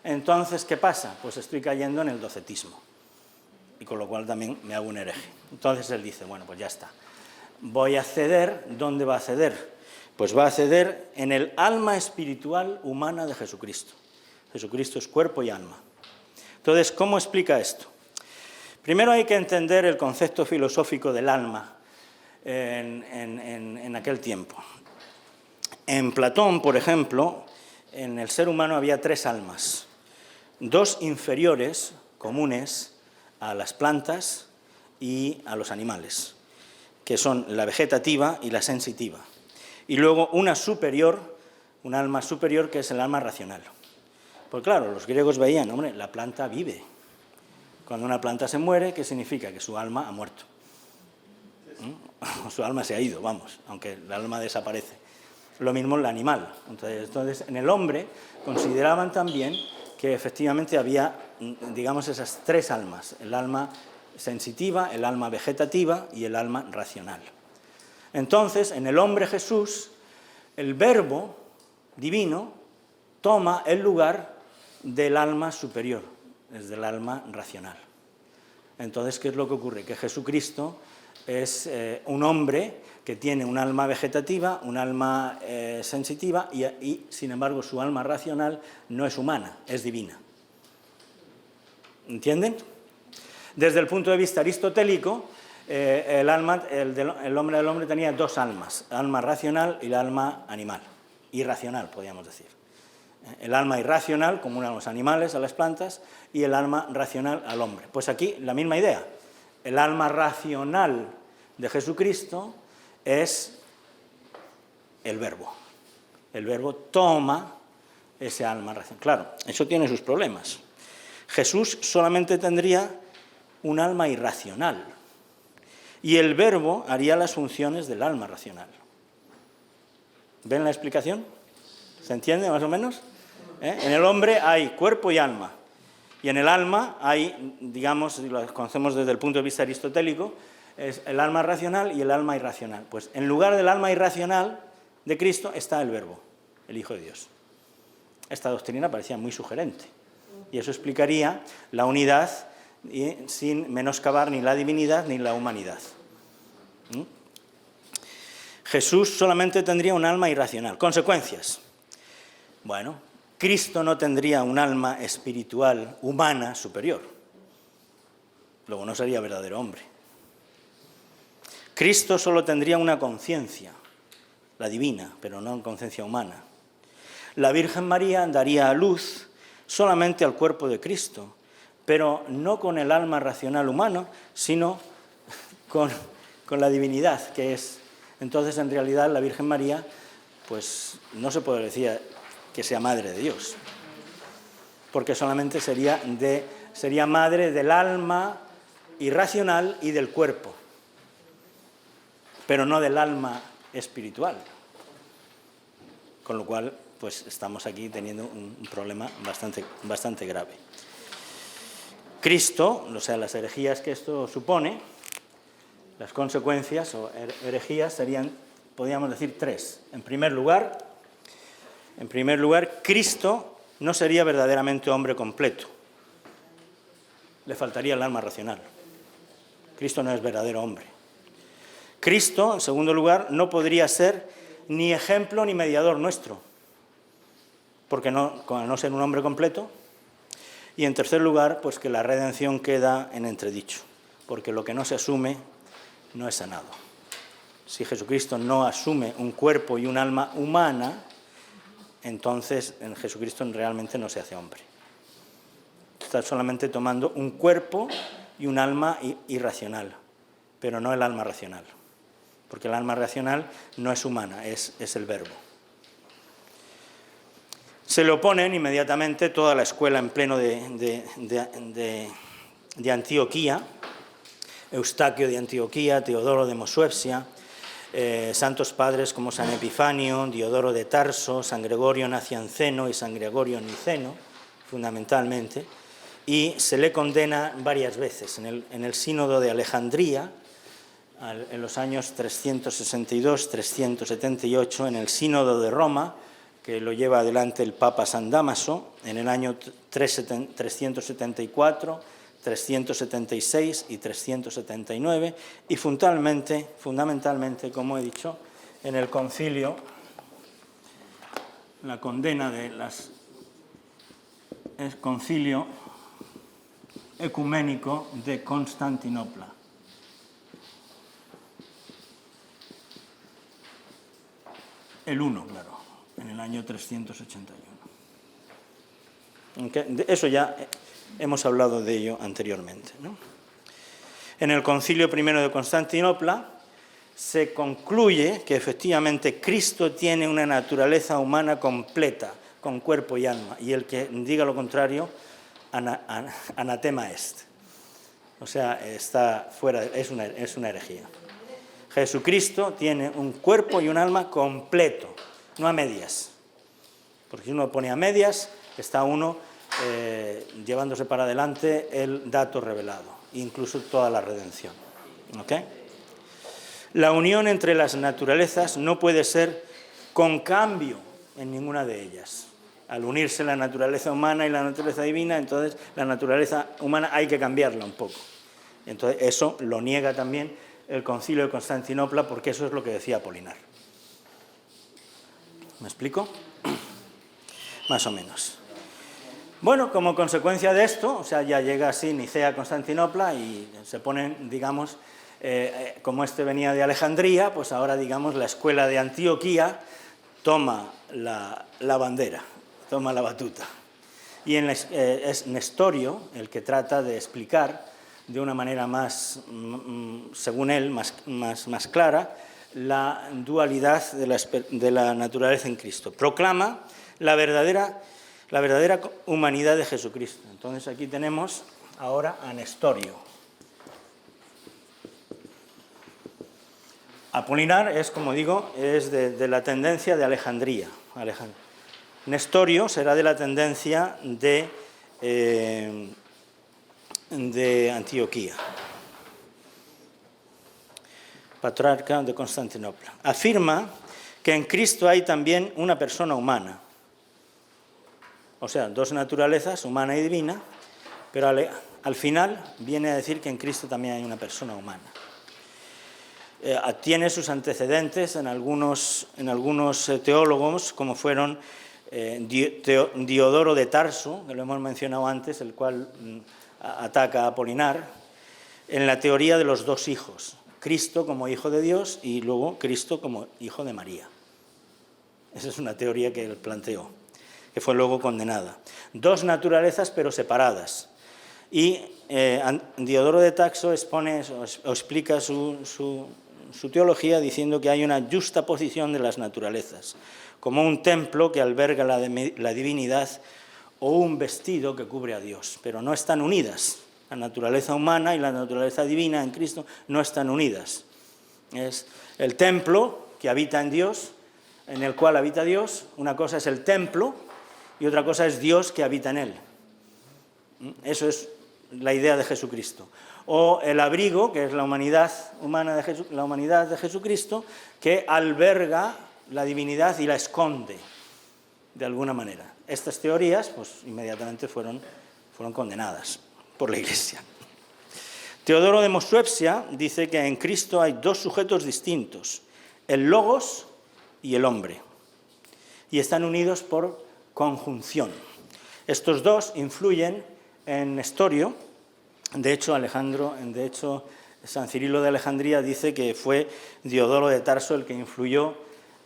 entonces, ¿qué pasa? Pues estoy cayendo en el docetismo. Y con lo cual también me hago un hereje. Entonces él dice, bueno, pues ya está. Voy a ceder, ¿dónde va a ceder? Pues va a ceder en el alma espiritual humana de Jesucristo. Jesucristo es cuerpo y alma. Entonces, ¿cómo explica esto? Primero hay que entender el concepto filosófico del alma en aquel tiempo. En Platón, por ejemplo, en el ser humano había 3 almas. 2 inferiores, comunes a las plantas y a los animales, que son la vegetativa y la sensitiva. Y luego una superior, un alma superior, que es el alma racional. Pues claro, los griegos veían, hombre, la planta vive. Cuando una planta se muere, ¿qué significa? Que su alma ha muerto. Su alma se ha ido, vamos, aunque el alma desaparece. Lo mismo en el animal. Entonces, en el hombre consideraban también que efectivamente había, digamos, esas 3 almas, el alma sensitiva, el alma vegetativa y el alma racional. Entonces, en el hombre Jesús, el verbo divino toma el lugar del alma superior, es del alma racional. Entonces, ¿qué es lo que ocurre? Que Jesucristo es un hombre que tiene un alma vegetativa, un alma sensitiva y, sin embargo, su alma racional no es humana, es divina. ¿Entienden? Desde el punto de vista aristotélico, el hombre tenía dos almas, el alma racional y el alma animal, irracional, podríamos decir. El alma irracional, como a los animales, a las plantas, y el alma racional al hombre. Pues aquí la misma idea. El alma racional de Jesucristo es el Verbo. El Verbo toma ese alma racional. Claro, eso tiene sus problemas. Jesús solamente tendría un alma irracional y el Verbo haría las funciones del alma racional. ¿Ven la explicación? ¿Se entiende más o menos? En el hombre hay cuerpo y alma, y en el alma hay, digamos, si lo conocemos desde el punto de vista aristotélico, es el alma racional y el alma irracional. Pues en lugar del alma irracional de Cristo está el Verbo, el Hijo de Dios. Esta doctrina parecía muy sugerente, y eso explicaría la unidad sin menoscabar ni la divinidad ni la humanidad. Jesús solamente tendría un alma irracional. Consecuencias. Bueno, Cristo no tendría un alma espiritual, humana, superior. Luego no sería verdadero hombre. Cristo solo tendría una conciencia, la divina, pero no una conciencia humana. La Virgen María daría a luz solamente al cuerpo de Cristo, pero no con el alma racional humano, sino con la divinidad, que es. Entonces, en realidad, la Virgen María, pues no se puede decir que sea madre de Dios, porque solamente sería madre del alma irracional y del cuerpo, pero no del alma espiritual. Con lo cual, pues estamos aquí teniendo un problema bastante grave. Cristo, o sea, las herejías que esto supone, las consecuencias o herejías serían, podríamos decir, tres. En primer lugar, Cristo no sería verdaderamente hombre completo. Le faltaría el alma racional. Cristo no es verdadero hombre. Cristo, en segundo lugar, no podría ser ni ejemplo ni mediador nuestro, porque al no ser un hombre completo. Y en tercer lugar, pues que la redención queda en entredicho, porque lo que no se asume no es sanado. Si Jesucristo no asume un cuerpo y un alma humana, entonces en Jesucristo realmente no se hace hombre. Está solamente tomando un cuerpo y un alma irracional, pero no el alma racional, porque el alma racional no es humana, es el Verbo. Se le oponen inmediatamente toda la escuela en pleno de Antioquía, Eustaquio de Antioquía, Teodoro de Mosuepsia, santos padres como San Epifanio, Diodoro de Tarso, San Gregorio Nacianceno y San Gregorio Niceno, fundamentalmente, y se le condena varias veces. En el Sínodo de Alejandría, en los años 362-378, en el Sínodo de Roma, que lo lleva adelante el Papa San Dámaso, en el año 374, 376 y 379, y fundamentalmente, como he dicho, en el concilio, la condena el concilio ecuménico de Constantinopla. El 1, claro, en el año 381. Eso ya hemos hablado de ello anteriormente, ¿no? En el Concilio I de Constantinopla se concluye que efectivamente Cristo tiene una naturaleza humana completa, con cuerpo y alma, y el que diga lo contrario, anatema est. O sea, está fuera, es una herejía. Jesucristo tiene un cuerpo y un alma completo, no a medias. Porque si uno lo pone a medias, está uno llevándose para adelante el dato revelado, incluso toda la redención. ¿Okay? La unión entre las naturalezas no puede ser con cambio en ninguna de ellas. Al unirse la naturaleza humana y la naturaleza divina, entonces la naturaleza humana hay que cambiarla un poco. Entonces eso lo niega también el Concilio de Constantinopla, porque eso es lo que decía Apolinar. ¿Me explico? Más o menos. Bueno, como consecuencia de esto, o sea, ya llega así Nicea, Constantinopla, y se ponen, digamos, como este venía de Alejandría, pues ahora, digamos, la escuela de Antioquía toma la bandera, toma la batuta. Y es Nestorio el que trata de explicar de una manera más, según él, más clara, la dualidad de la naturaleza en Cristo. Proclama la verdadera humanidad de Jesucristo. Entonces aquí tenemos ahora a Nestorio. Apolinar es, como digo, es de la tendencia de Alejandría. Nestorio será de la tendencia de Antioquía, patriarca de Constantinopla. Afirma que en Cristo hay también una persona humana, o sea, dos naturalezas, humana y divina, pero al final viene a decir que en Cristo también hay una persona humana. Tiene sus antecedentes en algunos teólogos, como fueron Diodoro de Tarso, que lo hemos mencionado antes, el cual ataca a Apolinar, en la teoría de los dos hijos, Cristo como hijo de Dios y luego Cristo como hijo de María. Esa es una teoría que él planteó, que fue luego condenada. Dos naturalezas pero separadas. Y Diodoro de Taxo explica su teología diciendo que hay una justa posición de las naturalezas, como un templo que alberga la divinidad o un vestido que cubre a Dios, pero no están unidas. La naturaleza humana y la naturaleza divina en Cristo no están unidas. Es el templo que habita en Dios, en el cual habita Dios. Una cosa es el templo y otra cosa es Dios que habita en él. Eso es la idea de Jesucristo. O el abrigo, que es la humanidad humana la humanidad de Jesucristo, que alberga la divinidad y la esconde de alguna manera. Estas teorías, pues inmediatamente fueron condenadas por la Iglesia. Teodoro de Mosuepsia dice que en Cristo hay dos sujetos distintos, el Logos y el hombre, y están unidos por conjunción. Estos dos influyen en Nestorio. De hecho, San Cirilo de Alejandría dice que fue Diodoro de Tarso el que influyó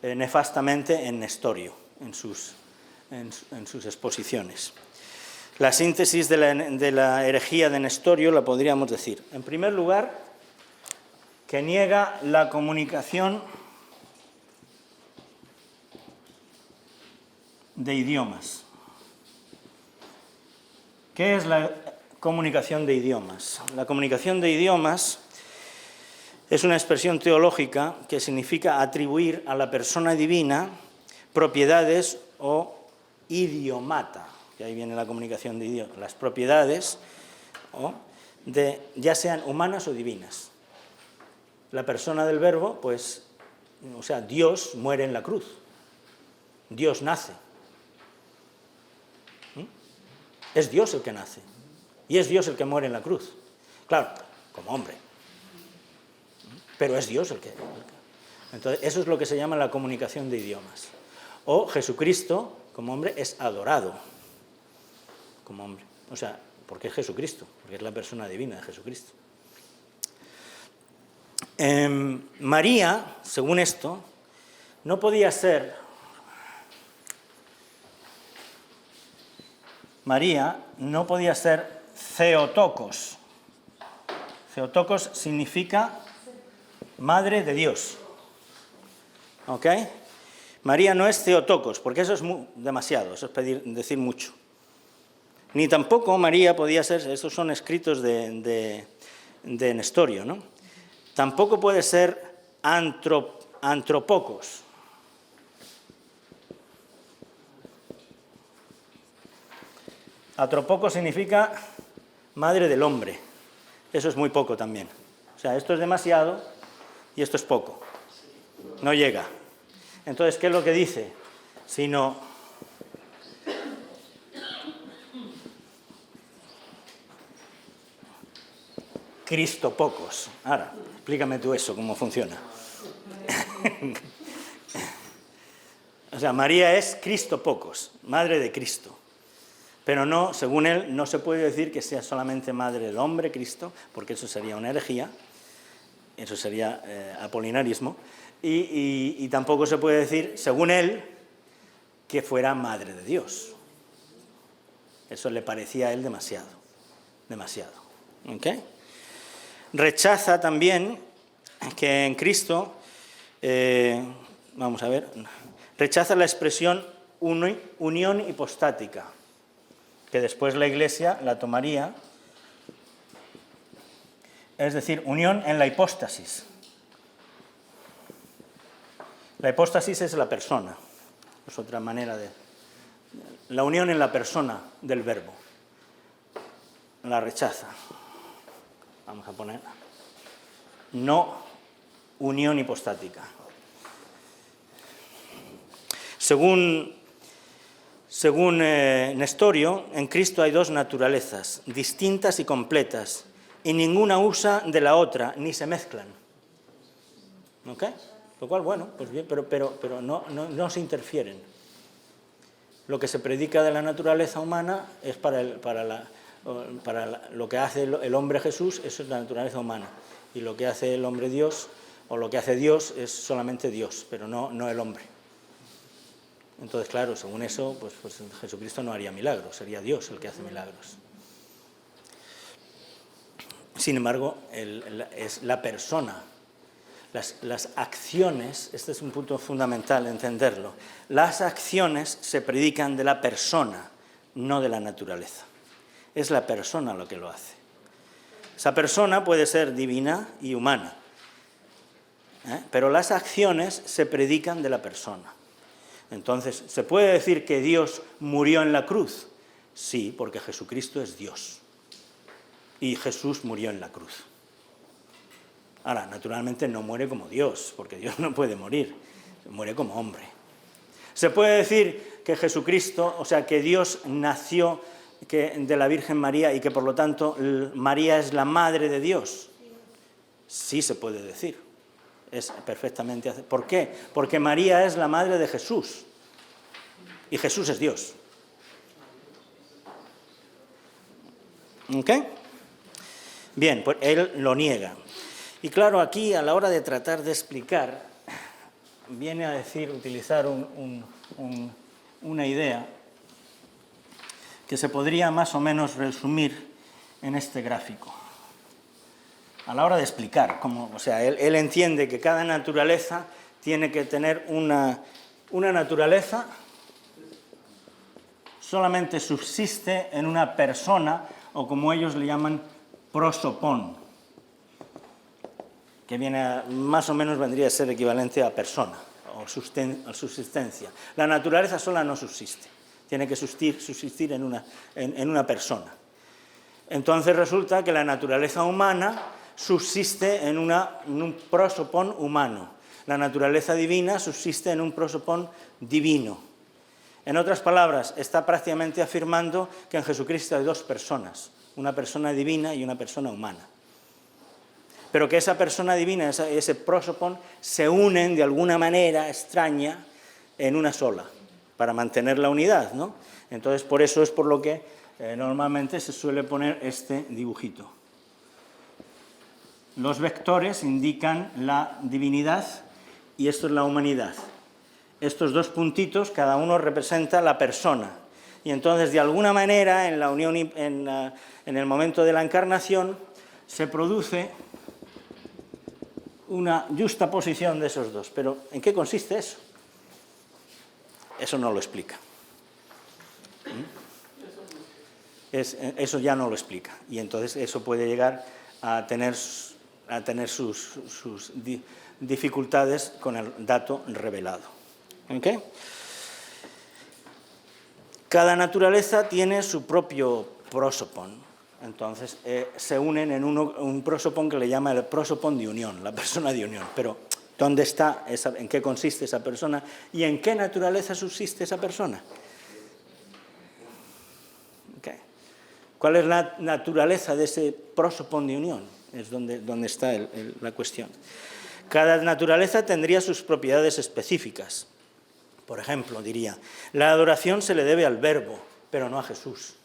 nefastamente en Nestorio, en sus exposiciones. La síntesis de la herejía de Nestorio la podríamos decir. En primer lugar, que niega la comunicación de idiomas. ¿Qué es la comunicación de idiomas? La comunicación de idiomas es una expresión teológica que significa atribuir a la persona divina propiedades o idiomata, que ahí viene la comunicación de idiomas, las propiedades ya sean humanas o divinas. La persona del verbo, pues, o sea, Dios muere en la cruz, Dios nace. Es Dios el que nace y es Dios el que muere en la cruz. Claro, como hombre. Pero es Dios el que... Entonces, eso es lo que se llama la comunicación de idiomas. O Jesucristo, como hombre, es adorado como hombre. O sea, porque es Jesucristo, porque es la persona divina de Jesucristo. María, según esto, no podía ser... María no podía ser Theotokos. Theotokos significa madre de Dios. ¿Ok? María no es Theotokos, porque eso es demasiado, eso es decir mucho. Ni tampoco María podía ser, estos son escritos de Nestorio, ¿no? Tampoco puede ser antropokos. Antropokos significa madre del hombre. Eso es muy poco también. O sea, esto es demasiado y esto es poco. No llega. Entonces, ¿qué es lo que dice? Sino Cristo pocos. Ahora, explícame tú eso, cómo funciona. O sea, María es Cristo pocos, madre de Cristo. Pero no, según él, no se puede decir que sea solamente madre del hombre, Cristo, porque eso sería una herejía, eso sería apolinarismo, y tampoco se puede decir, según él, que fuera madre de Dios. Eso le parecía a él demasiado. ¿Okay? Rechaza también que en Cristo, vamos a ver, rechaza la expresión unión hipostática, que después la Iglesia la tomaría, es decir, unión en la hipóstasis. La hipóstasis es la persona, es otra manera de... La unión en la persona del verbo. La rechaza. Vamos a poner... No unión hipostática. Según Nestorio, en Cristo hay dos naturalezas, distintas y completas, y ninguna usa de la otra, ni se mezclan. ¿Ok? Lo cual, bueno, pues bien, pero no se interfieren. Lo que se predica de la naturaleza humana es para lo que hace el hombre Jesús, eso es la naturaleza humana. Y lo que hace el hombre Dios, o lo que hace Dios, es solamente Dios, pero no el hombre. Entonces, claro, según eso, pues Jesucristo no haría milagros, sería Dios el que hace milagros. Sin embargo, es la persona, las acciones, este es un punto fundamental entenderlo, las acciones se predican de la persona, no de la naturaleza. Es la persona lo que lo hace. Esa persona puede ser divina y humana, pero las acciones se predican de la persona. Entonces, ¿se puede decir que Dios murió en la cruz? Sí, porque Jesucristo es Dios. Y Jesús murió en la cruz. Ahora, naturalmente no muere como Dios, porque Dios no puede morir, muere como hombre. ¿Se puede decir que Jesucristo, o sea, que Dios nació de la Virgen María y que por lo tanto María es la madre de Dios? Sí se puede decir. Es perfectamente... ¿Por qué? Porque María es la madre de Jesús y Jesús es Dios. ¿Ok? Bien, pues él lo niega. Y claro, aquí a la hora de tratar de explicar, viene a decir, utilizar una idea que se podría más o menos resumir en este gráfico. A la hora de explicar, o sea, él entiende que cada naturaleza tiene que tener una naturaleza, solamente subsiste en una persona, o como ellos le llaman, prosopón, que más o menos vendría a ser equivalente a persona, o subsistencia. La naturaleza sola no subsiste, tiene que subsistir en una persona. Entonces resulta que la naturaleza humana subsiste en un prosopón humano. La naturaleza divina subsiste en un prosopón divino. En otras palabras, está prácticamente afirmando que en Jesucristo hay dos personas, una persona divina y una persona humana. Pero que esa persona divina, ese prosopón, se unen de alguna manera extraña en una sola, para mantener la unidad, ¿no? Entonces, por eso es por lo que normalmente se suele poner este dibujito. Los vectores indican la divinidad y esto es la humanidad. Estos dos puntitos, cada uno representa la persona. Y entonces, de alguna manera, en la unión, en el momento de la encarnación, se produce una justaposición de esos dos. Pero, ¿en qué consiste eso? Eso no lo explica. Eso ya no lo explica. Y entonces eso puede llegar a tener sus dificultades con el dato revelado. ¿Okay? Cada naturaleza tiene su propio prosopón. Entonces se unen en un prosopón que le llama el prosopón de unión, la persona de unión. Pero ¿dónde está en qué consiste esa persona y en qué naturaleza subsiste esa persona? Okay. ¿Cuál es la naturaleza de ese prosopón de unión? es donde está la cuestión. Cada naturaleza tendría sus propiedades específicas. Por ejemplo, diría, la adoración se le debe al Verbo, pero no a Jesús.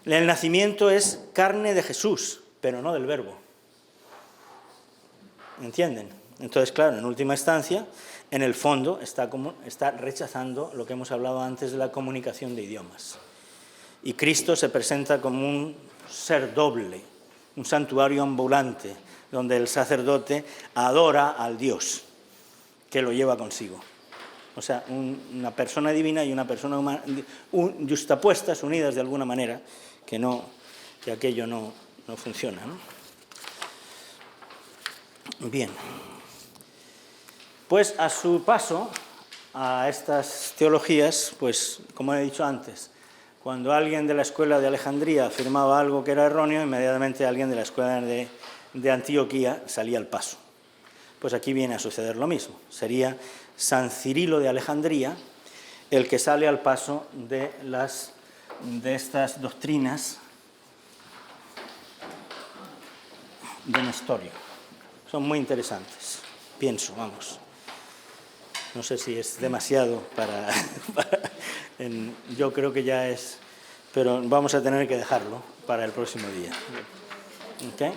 El nacimiento es carne de Jesús, pero no del Verbo. ¿Entienden? Entonces, claro, en última instancia, en el fondo está rechazando lo que hemos hablado antes de la comunicación de idiomas. Y Cristo se presenta como un ser doble, un santuario ambulante, donde el sacerdote adora al Dios que lo lleva consigo. O sea, una persona divina y una persona humana, justapuestas, unidas de alguna manera, que aquello no funciona, ¿no? Bien. Pues a su paso a estas teologías, pues como he dicho antes, cuando alguien de la escuela de Alejandría afirmaba algo que era erróneo, inmediatamente alguien de la escuela de Antioquía salía al paso. Pues aquí viene a suceder lo mismo. Sería San Cirilo de Alejandría el que sale al paso de estas doctrinas de Nestorio. Son muy interesantes, pienso, vamos. No sé si es demasiado yo creo que ya es, pero vamos a tener que dejarlo para el próximo día. ¿Ok?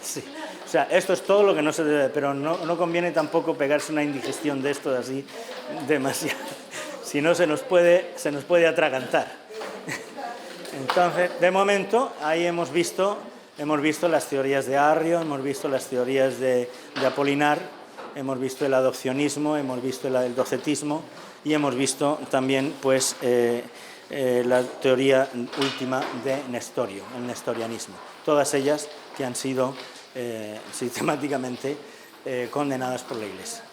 Sí. O sea, esto es todo lo que no se debe, pero no conviene tampoco pegarse una indigestión de esto así demasiado. Si no, se nos puede atragantar. Entonces, de momento, ahí hemos visto las teorías de Arrio, hemos visto las teorías de Apolinar, hemos visto el adopcionismo, hemos visto el docetismo y hemos visto también pues, la teoría última de Nestorio, el nestorianismo. Todas ellas que han sido sistemáticamente condenadas por la Iglesia.